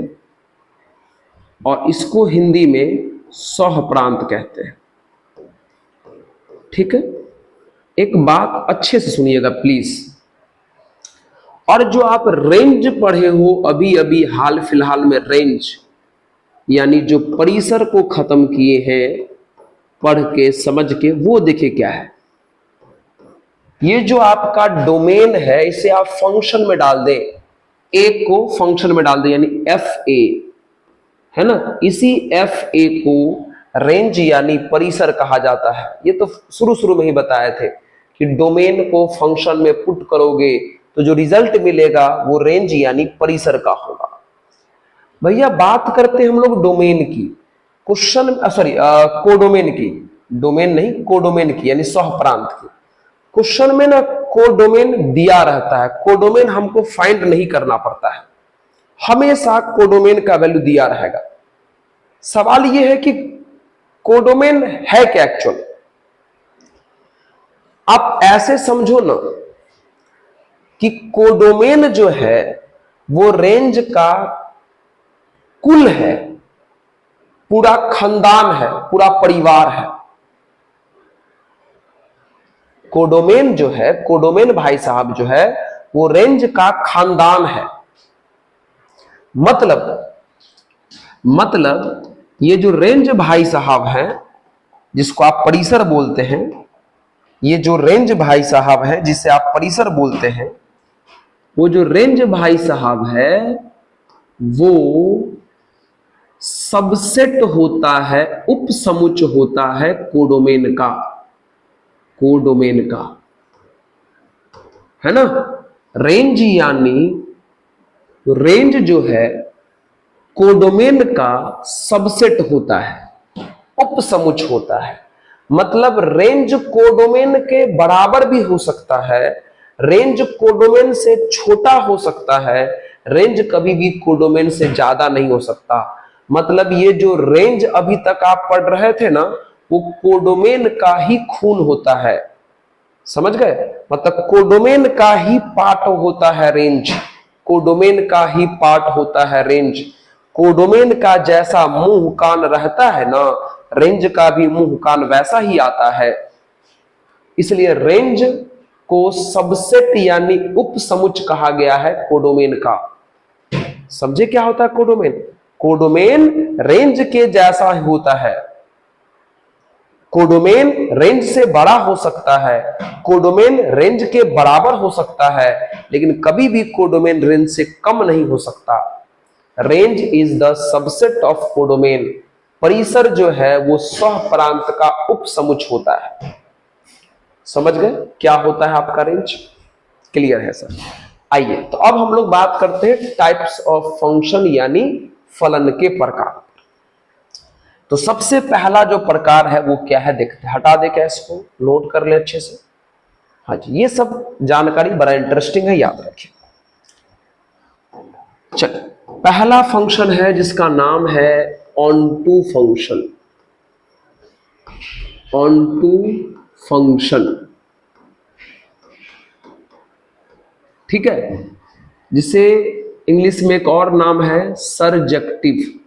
और इसको हिंदी में सह प्रांत कहते हैं। ठीक है, एक बात अच्छे से सुनिएगा प्लीज। और जो आप रेंज पढ़े हो अभी अभी हाल फिलहाल में, रेंज यानी जो परिसर को खत्म किए हैं पढ़ के समझ के, वो देखिए क्या है। ये जो आपका डोमेन है इसे आप फंक्शन में डाल दें, ए को फंक्शन में डाल दें, यानी एफ ए है ना, इसी एफ ए को रेंज यानी परिसर कहा जाता है। ये तो शुरू में ही बताए थे कि डोमेन को फंक्शन में पुट करोगे तो जो रिजल्ट मिलेगा वो रेंज यानी परिसर का होगा। भैया बात करते हैं हम लोग डोमेन की, क्वेश्चन कोडोमेन की, डोमेन नहीं कोडोमेन की यानी सह प्रांत की। क्वेश्चन में ना कोडोमेन दिया रहता है, कोडोमेन हमको फाइंड नहीं करना पड़ता है, हमेशा कोडोमेन का वैल्यू दिया रहेगा। सवाल यह है कि कोडोमेन है क्या एक्चुअल। आप ऐसे समझो ना कि कोडोमेन जो है वो रेंज का कुल है, पूरा खानदान है, पूरा परिवार है। कोडोमेन जो है, कोडोमेन भाई साहब जो है वो रेंज का खानदान है। मतलब ये जो रेंज भाई साहब हैं जिसको आप परिसर बोलते हैं, ये जो रेंज भाई साहब है जिसे आप परिसर बोलते हैं, वो जो रेंज भाई साहब है वो सबसेट होता है, उपसमुच होता है कोडोमेन का, कोडोमेन का, है ना। रेंज यानी रेंज जो है कोडोमेन का सबसेट होता है, उपसमुच होता है। मतलब रेंज कोडोमेन के बराबर भी हो सकता है, रेंज कोडोमेन से छोटा हो सकता है, रेंज कभी भी कोडोमेन से ज्यादा नहीं हो सकता। मतलब ये जो रेंज अभी तक आप पढ़ रहे थे ना, वो कोडोमेन का ही खून होता है, समझ गए। मतलब कोडोमेन का ही पार्ट होता है रेंज, कोडोमेन का ही पार्ट होता है रेंज। कोडोमेन का जैसा मुंह कान रहता है ना, रेंज का भी मुंह कान वैसा ही आता है। इसलिए रेंज को सबसेट यानी उपसमुच कहा गया है कोडोमेन का। समझे क्या होता है कोडोमेन? कोडोमेन रेंज के जैसा होता है, कोडोमेन रेंज से बड़ा हो सकता है, कोडोमेन रेंज के बराबर हो सकता है, लेकिन कभी भी कोडोमेन रेंज से कम नहीं हो सकता। Range is the subset of codomain. परिसर जो है वो सह प्रांत का उपसमुच होता है। समझ गए क्या होता है आपका रेंज? क्लियर है सर? आइए तो अब हम लोग बात करते हैं टाइप्स ऑफ फंक्शन यानी फलन के प्रकार। तो सबसे पहला जो प्रकार है वो क्या है देखते हैं। हटा दे क्या इसको, नोट कर ले अच्छे से। हाँ जी, ये सब जानकारी बड़ा इंटरेस्टिंग है, याद रखिए। चलिए, पहला फंक्शन है जिसका नाम है ऑनटू फंक्शन। ऑनटू फंक्शन, ठीक है, जिसे इंग्लिश में एक और नाम है सरजेक्टिव।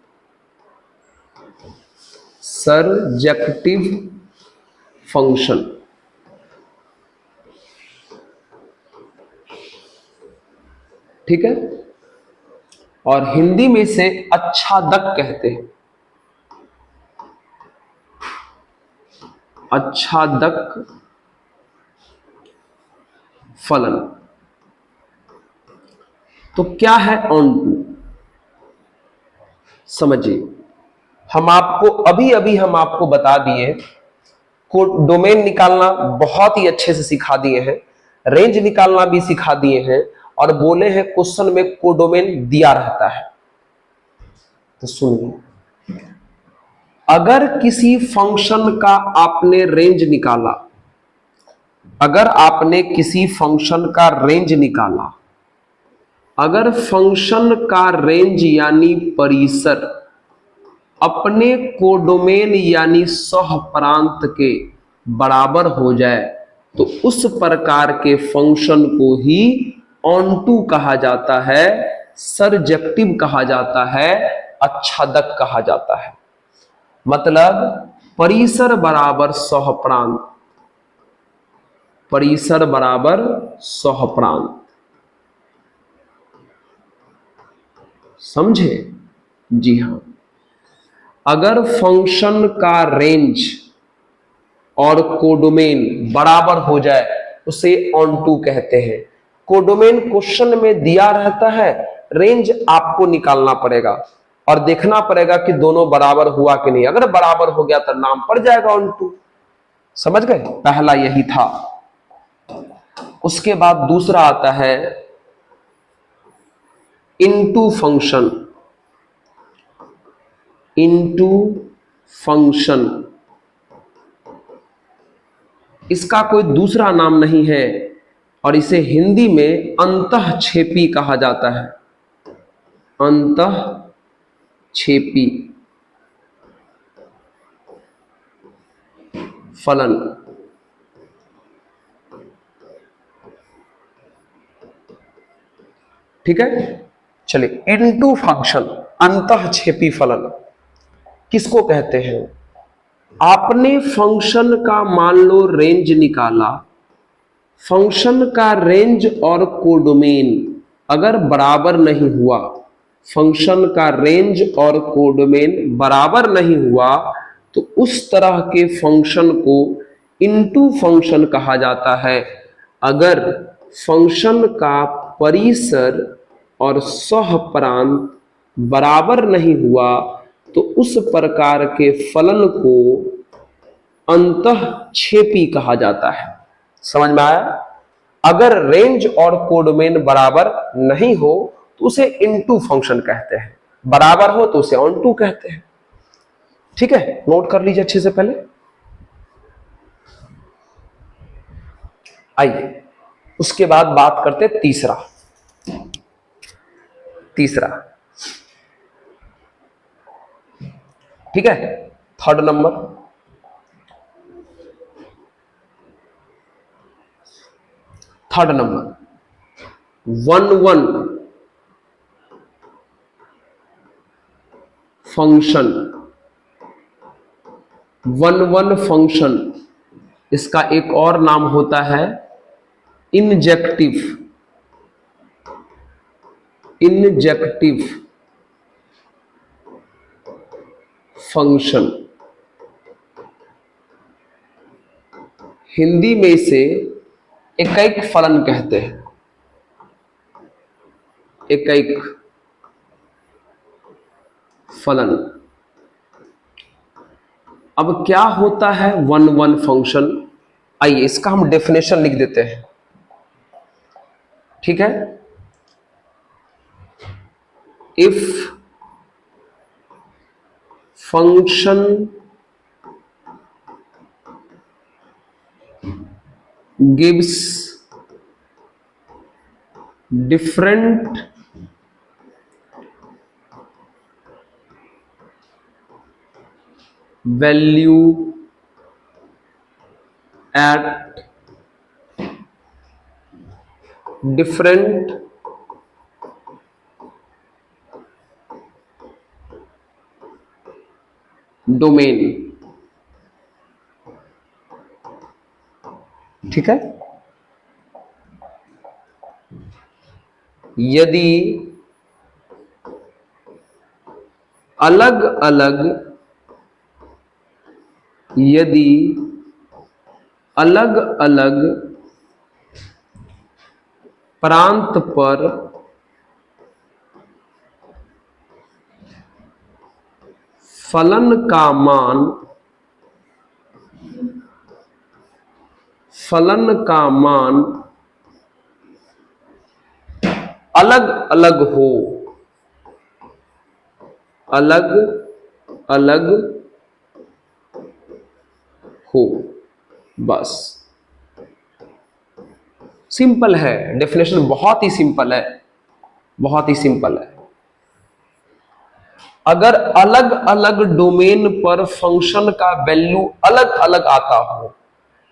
सरजेक्टिव फंक्शन, ठीक है, और हिंदी में इसे अच्छादक कहते हैं। अच्छादक फलन। तो क्या है ऑनटू, समझिए। हम आपको बता दिए, डोमेन निकालना बहुत ही अच्छे से सिखा दिए हैं, रेंज निकालना भी सिखा दिए हैं, और बोले हैं क्वेश्चन में कोडोमेन दिया रहता है। तो सुनिए, अगर किसी फंक्शन का आपने रेंज निकाला, अगर आपने किसी फंक्शन का रेंज निकाला, अगर फंक्शन का रेंज यानी परिसर अपने कोडोमेन यानी सह प्रांत के बराबर हो जाए, तो उस प्रकार के फंक्शन को ही ऑनटू कहा जाता है, सरजेक्टिव कहा जाता है, अच्छादक कहा जाता है। मतलब परिसर बराबर सह प्रांत, परिसर बराबर सह प्रांत, समझे? जी हां, अगर फंक्शन का रेंज और कोडोमेन बराबर हो जाए उसे ऑनटू कहते हैं। कोडोमेन क्वेश्चन में दिया रहता है, रेंज आपको निकालना पड़ेगा और देखना पड़ेगा कि दोनों बराबर हुआ कि नहीं। अगर बराबर हो गया तो नाम पड़ जाएगा ऑनटू। समझ गए? पहला यही था। उसके बाद दूसरा आता है इनटू फंक्शन। इनटू फंक्शन, इसका कोई दूसरा नाम नहीं है और इसे हिंदी में अंतःक्षेपी कहा जाता है। अंतःक्षेपी फलन। ठीक है, चलिए, इनटू फंक्शन, अंतःक्षेपी फलन किसको कहते हैं? आपने फंक्शन का मान लो रेंज निकाला, फंक्शन का रेंज और कोडोमेन अगर बराबर नहीं हुआ, फंक्शन का रेंज और कोडोमेन बराबर नहीं हुआ, तो उस तरह के फंक्शन को इनटू फंक्शन कहा जाता है। अगर फंक्शन का परिसर और सहप्रांत बराबर नहीं हुआ, तो उस प्रकार के फलन को अंतःक्षेपी कहा जाता है। समझ में आया? अगर रेंज और कोडोमेन बराबर नहीं हो तो उसे इनटू फंक्शन कहते हैं, बराबर हो तो उसे ऑन टू कहते हैं। ठीक है, नोट कर लीजिए अच्छे से। पहले आइए उसके बाद बात करते तीसरा। ठीक है, थर्ड नंबर। वन फंक्शन, इसका एक और नाम होता है इंजेक्टिव फंक्शन। हिंदी में इसे एकैक फलन कहते हैं। एकैक फलन। अब क्या होता है वन फंक्शन? आइए इसका हम डेफिनेशन लिख देते हैं। ठीक है, if function gives different value at different domain। ठीक है, यदि अलग अलग प्रांत पर फलन का मान अलग अलग हो, बस। सिंपल है डेफिनेशन, बहुत ही सिंपल है। अगर अलग अलग डोमेन पर फंक्शन का वैल्यू अलग अलग आता हो,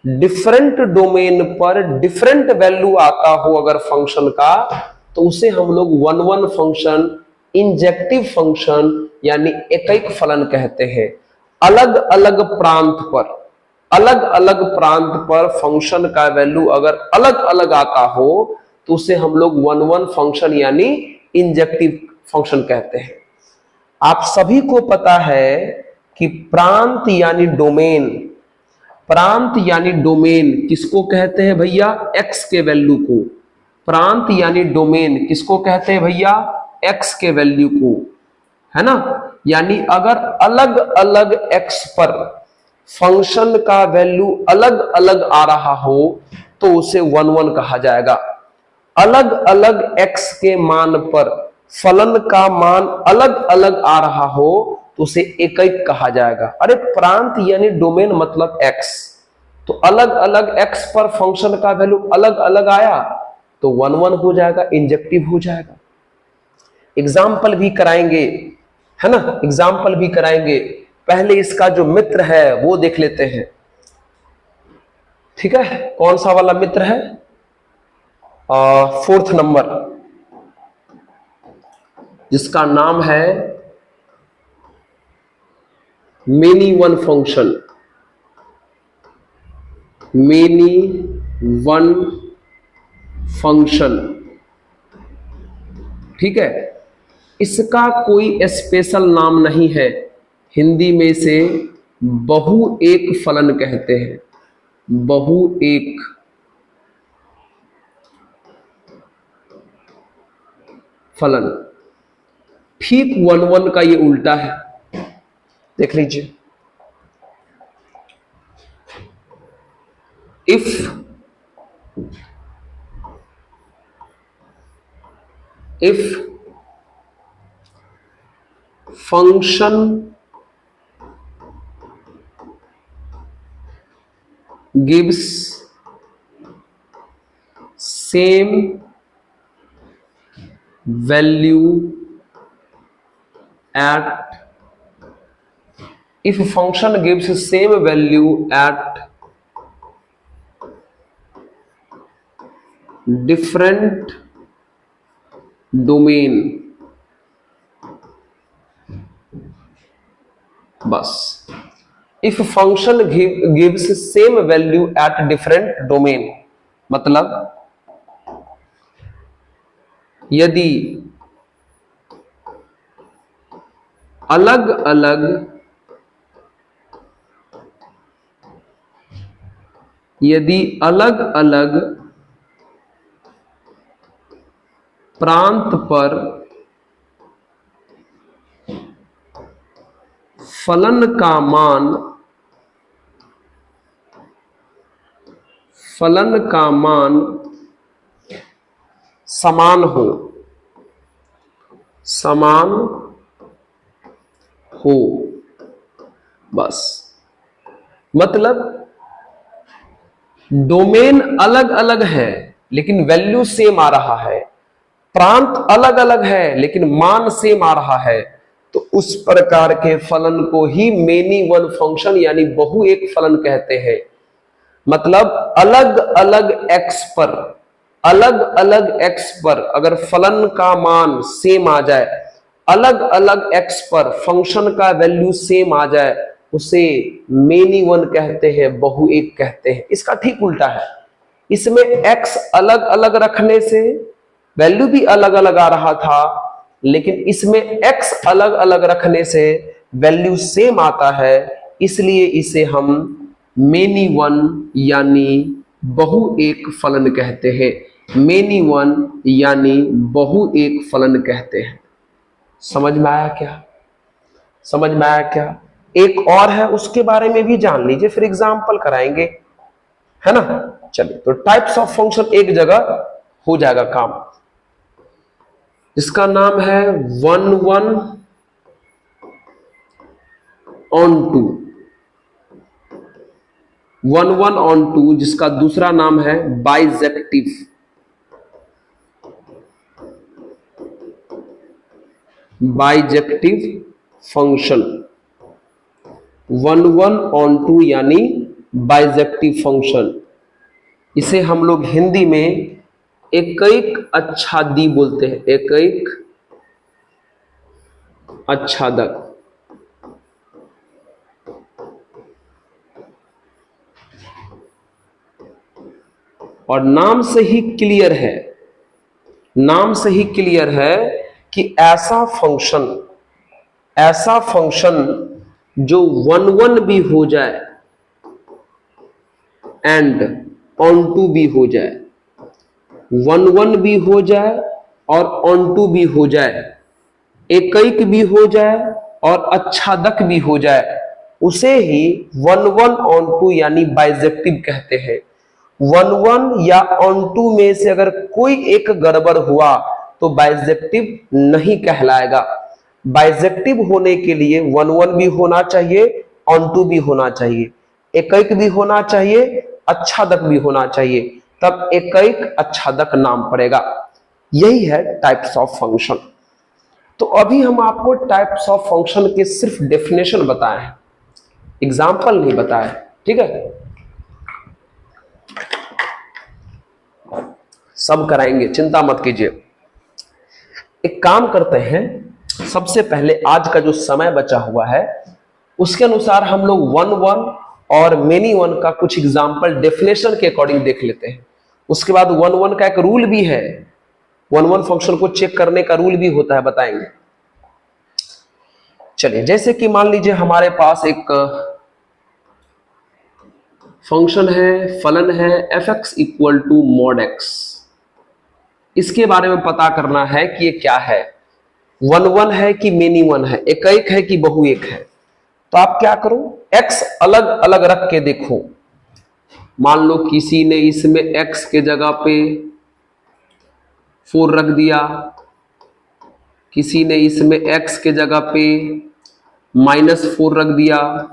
डिफरेंट डोमेन पर डिफरेंट वैल्यू आता हो अगर फंक्शन का, तो उसे हम लोग वन फंक्शन, इंजेक्टिव फंक्शन यानी एकैक फलन कहते हैं। अलग अलग प्रांत पर फंक्शन का वैल्यू अगर अलग अलग आता हो तो उसे हम लोग वन फंक्शन यानी इंजेक्टिव फंक्शन कहते हैं। आप सभी को पता है कि प्रांत यानी डोमेन किसको कहते हैं भैया? एक्स के वैल्यू को। प्रांत यानी डोमेन किसको कहते हैं भैया? एक्स के वैल्यू को, है ना। यानी अगर अलग अलग एक्स पर फंक्शन का वैल्यू अलग अलग आ रहा हो तो उसे वन कहा जाएगा। अलग अलग एक्स के मान पर फलन का मान अलग अलग आ रहा हो तो उसे एकैक कहा जाएगा। अरे प्रांत यानी डोमेन मतलब एक्स, तो अलग अलग एक्स पर फंक्शन का वैल्यू अलग अलग आया तो वन हो जाएगा, इंजेक्टिव हो जाएगा। एग्जाम्पल भी कराएंगे, है ना, एग्जाम्पल भी कराएंगे। पहले इसका जो मित्र है वो देख लेते हैं। ठीक है, कौन सा वाला मित्र है? फोर्थ नंबर, जिसका नाम है many one function. Many one function. ठीक है, इसका कोई स्पेशल नाम नहीं है, हिंदी में से बहु एक फलन कहते हैं, बहु एक फलन। ठीक 1 1 का ये उल्टा है, देख लीजिए। if function gives same value at if function gives same value at different domain, बस if function gives same value at different domain, मतलब यदि अलग अलग प्रांत पर फलन का मान समान हो, बस। मतलब डोमेन अलग अलग है लेकिन वैल्यू सेम आ रहा है, प्रांत अलग अलग है लेकिन मान सेम आ रहा है, तो उस प्रकार के फलन को ही मेनी वन फंक्शन यानी बहु एक फलन कहते हैं। मतलब अलग अलग x पर अगर फलन का मान सेम आ जाए, अलग अलग x पर फंक्शन का वैल्यू सेम आ जाए, उसे मेनी वन कहते हैं, बहु एक कहते हैं। इसका ठीक उल्टा है, इसमें x अलग अलग रखने से वैल्यू भी अलग अलग आ रहा था, लेकिन इसमें x अलग अलग रखने से वैल्यू सेम आता है, इसलिए इसे हम मेनी वन यानी बहु एक फलन कहते हैं। मेनी वन यानी बहु एक फलन कहते हैं। समझ में आया क्या? एक और है, उसके बारे में भी जान लीजिए, फिर एग्जाम्पल कराएंगे, है ना। चलिए, तो टाइप्स ऑफ फंक्शन एक जगह हो जाएगा काम। इसका नाम है 1 1 on 2, 1 1 on 2, जिसका दूसरा नाम है बाइजेक्टिव। फंक्शन 1 1 on 2 यानी बाइजेक्टिव फंक्शन। इसे हम लोग हिंदी में एकैक आच्छादी बोलते हैं, एकैक आच्छादक। और नाम से ही क्लियर है कि ऐसा फंक्शन जो 1 1 भी हो जाए एंड ऑन टू भी हो जाए, 1 1 भी हो जाए और ऑन टू भी हो जाए, एकैक भी हो जाए और आच्छादक भी हो जाए, उसे ही 1 1 on 2 यानी बाइजेक्टिव कहते हैं। 1 1 या on 2 में से अगर कोई एक गड़बड़ हुआ तो बाइजेक्टिव नहीं कहलाएगा। बाइजेक्टिव होने के लिए 1 1 भी होना चाहिए, on 2 भी होना चाहिए, एकैक भी होना चाहिए, आच्छादक भी होना चाहिए, तब एकैक आच्छादक नाम पड़ेगा। यही है टाइप्स ऑफ फंक्शन। तो अभी हम आपको टाइप्स ऑफ फंक्शन के सिर्फ डेफिनेशन बताए हैं, एग्जाम्पल नहीं बताए, ठीक है। सब कराएंगे, चिंता मत कीजिए। एक काम करते हैं, सबसे पहले आज का जो समय बचा हुआ है उसके अनुसार हम लोग 1 1 और मेनी वन का कुछ एग्जाम्पल डेफिनेशन के अकॉर्डिंग देख लेते हैं। उसके बाद वन वन का एक रूल भी है, वन वन फंक्शन को चेक करने का रूल भी होता है, बताएंगे। चलिए, जैसे कि मान लीजिए हमारे पास एक फंक्शन है, फलन है f(x) equal to mod x। इसके बारे में पता करना है कि ये क्या है, वन वन है कि मेनी वन है, एक एक है कि बहु एक है। तो आप क्या करो, x अलग अलग रख के देखो। मान लो किसी ने इसमें x के जगह पे 4 रख दिया, किसी ने इसमें x के जगह पे -4 रख दिया,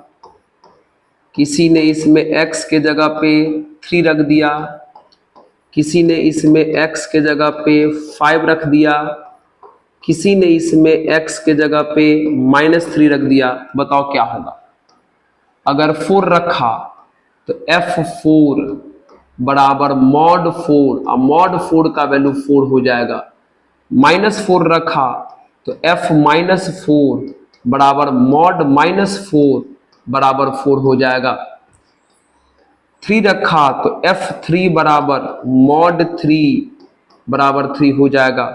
किसी ने इसमें x के जगह पे 3 रख दिया, किसी ने इसमें x के जगह पे 5 रख दिया, किसी ने इसमें x के जगह पे -3 रख दिया। बताओ क्या होगा। अगर 4 रखा तो f4 बराबर mod 4, अब mod 4 का वैल्यू 4 हो जाएगा। -4 रखा तो f-4 बराबर mod -4 बराबर 4 हो जाएगा। 3 रखा तो f3 बराबर mod 3 बराबर 3 हो जाएगा।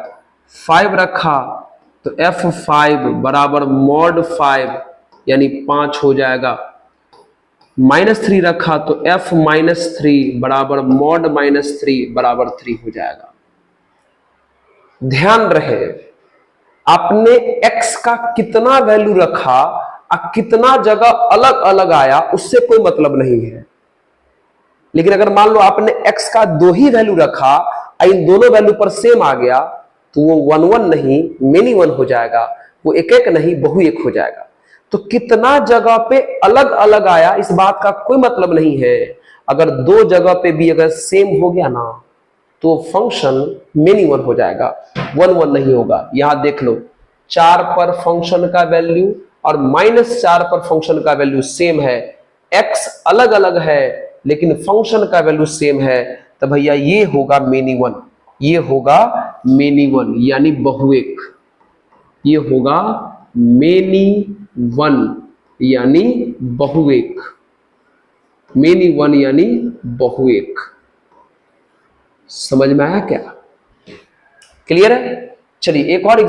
5 रखा तो f5 बराबर mod 5 यानी 5 हो जाएगा। -3 रखा तो f-3 बराबर mod -3 बराबर 3 हो जाएगा। ध्यान रहे, आपने x का कितना वैल्यू रखा और कितना जगह अलग अलग आया उससे कोई मतलब नहीं है। लेकिन अगर मान लो आपने x का 2 ही वैल्यू रखा और इन दोनों वैल्यू पर सेम आ गया तो वो वन वन नहीं मेनी वन हो जाएगा, वो एक एक नहीं बहु एक हो जाएगा। तो कितना जगह पे अलग अलग आया इस बात का कोई मतलब नहीं है। अगर 2 जगह पे भी अगर सेम हो गया ना तो फंक्शन मेनी वन हो जाएगा, वन वन नहीं होगा। यहां देख लो, 4 पर फंक्शन का वैल्यू और -4 पर फंक्शन का वैल्यू सेम है, x अलग अलग है लेकिन फंक्शन का वैल्यू सेम है, तो भैया ये होगा मेनी वन, ये होगा मेनी वन यानी बहुएक, ये होगा मेनी वन यानी बहुएक, मेनी वन यानी बहुएक। समझ में आया क्या? क्लियर है? चलिए एक और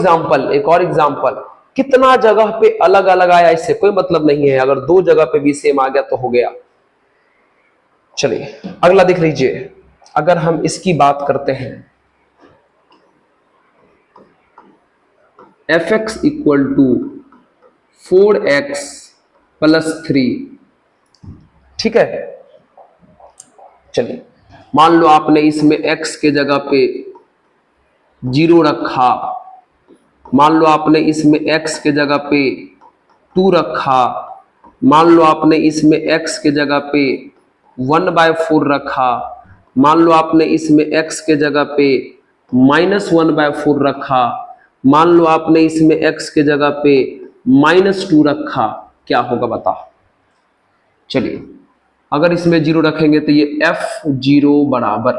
एग्जांपल, कितना जगह पे अलग अलग आया इससे कोई मतलब नहीं है, अगर 2 जगह पे भी सेम आ गया तो हो गया। चलिए अगला देख लीजिए, अगर हम इसकी बात करते हैं f(x) इक्वल टू 4x + 3, ठीक है। चलिए मान लो आपने इसमें x के जगह पे 0 रखा, मान लो आपने इसमें x के जगह पे 2 रखा, मान लो आपने इसमें x के जगह पे 1/4 रखा, मान लो आपने इसमें x के जगह पे -1/4 रखा, मान लो आपने इसमें x के जगह पे -2 रखा, क्या होगा बताओ। चलिए अगर इसमें 0 रखेंगे तो ये f0 बराबर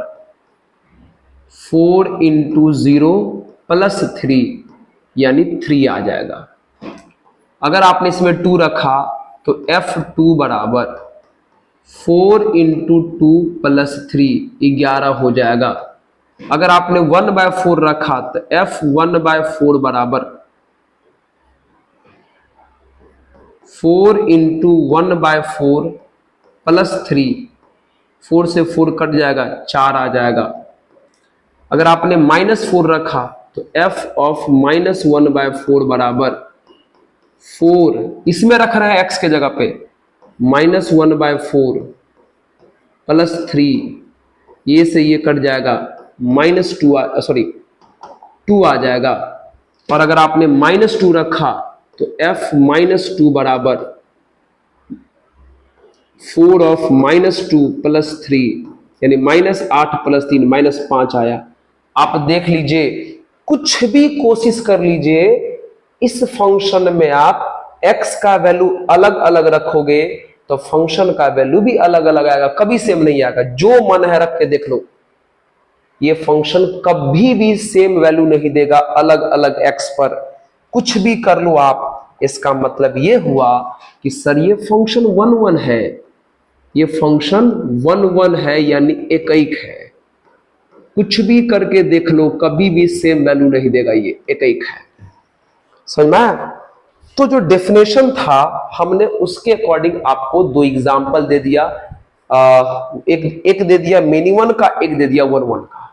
4 × 0 + 3 यानी 3 आ जाएगा। अगर आपने इसमें 2 रखा तो f2 बराबर 4 × 2 + 3 11 हो जाएगा। अगर आपने 1/4 रखा तो f1/4 बराबर 4 × 1/4 + 3, 4 से 4 कट जाएगा, 4 आ जाएगा। अगर आपने -4 रखा तो f(-1/4) बराबर 4, इसमें रख रहे हैं x के जगह पे -1/4 + 3, ये से ये कट जाएगा, -2 आ जाएगा। और अगर आपने -2 रखा तो f-2 बराबर 4(-2 + 3 यानी -8 + 3 -5 आया। आप देख लीजिए, कुछ भी कोशिश कर लीजिए, इस फंक्शन में आप x का वैल्यू अलग अलग रखोगे तो फंक्शन का वैल्यू भी अलग अलग आएगा, कभी सेम नहीं आएगा। जो मन है रख के देख लो, ये फंक्शन कभी भी सेम वैल्यू नहीं देगा अलग अलग x पर। कुछ भी कर लो आप, इसका मतलब ये हुआ कि सर ये फंक्शन वन वन है, ये फंक्शन 1 1 है यानी एक है। कुछ भी करके देख लो, कभी भी सेम वैल्यू नहीं देगा, ये एक है। समझ में आया? तो जो डेफिनेशन था हमने उसके अकॉर्डिंग आपको 2 एग्जाम्पल दे दिया। एक दे दिया मेनी वन का, एक दे दिया वन वन का।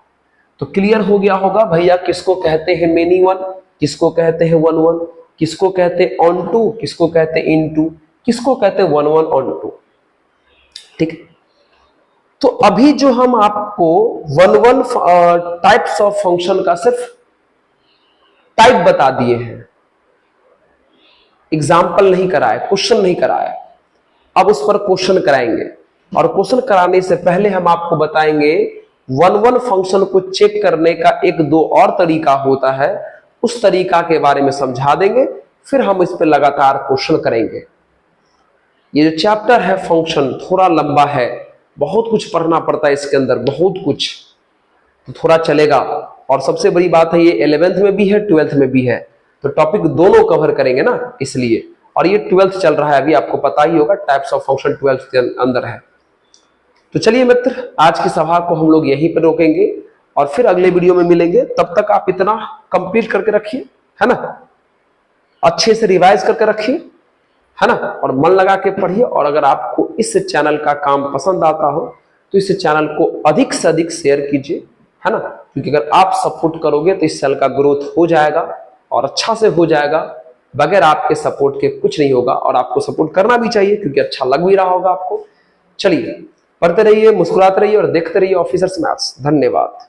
तो क्लियर हो गया होगा भैया किसको कहते हैं मेनी वन, किसको कहते हैं वन वन, किसको कहते हैं ऑन टू, किसको कहते हैं इन टू, किसको कहते हैं वन वन ऑन टू। ठीक है, तो अभी जो हम आपको one one types of function का सिर्फ टाइप बता दिए हैं, एग्जाम्पल नहीं कराए, क्वेश्चन नहीं कराए। अब उस पर क्वेश्चन कराएंगे, और क्वेश्चन कराने से पहले हम आपको बताएंगे वन वन फंक्शन को चेक करने का एक दो और तरीका होता है, उस तरीका के बारे में समझा देंगे, फिर हम इस पर लगातार क्वेश्चन करेंगे। ये जो चैप्टर है फंक्शन थोड़ा लंबा है, बहुत कुछ पढ़ना पड़ता है इसके अंदर, बहुत कुछ, तो थोड़ा चलेगा। और सबसे बड़ी बात है ये 11th में भी है 12th में भी है, तो टॉपिक दोनों कवर करेंगे ना, इसलिए। और ये 12th चल रहा है अभी, आपको पता ही होगा टाइप्स ऑफ फंक्शन 12th के अंदर है। तो चलिए मित्र, आज की सभा को हम लोग यहीं पर रोकेंगे और फिर अगले वीडियो में मिलेंगे। तब तक आप इतना कंप्लीट करके रखिए, है ना, अच्छे से रिवाइज करके रखिए, है ना, और मन लगा के पढ़िए। और अगर आपको इस चैनल का काम पसंद आता हो तो इस चैनल को अधिक से अधिक शेयर कीजिए, है ना, क्योंकि अगर आप सपोर्ट करोगे तो इस चैनल का ग्रोथ हो जाएगा और अच्छा से हो जाएगा। बगैर आपके सपोर्ट के कुछ नहीं होगा, और आपको सपोर्ट करना भी चाहिए क्योंकि अच्छा लग भी रहा होगा आपको। चलिए, पढ़ते रहिए, मुस्कुराते रहिए और देखते रहिए ऑफिसर्स मैथ्स। धन्यवाद।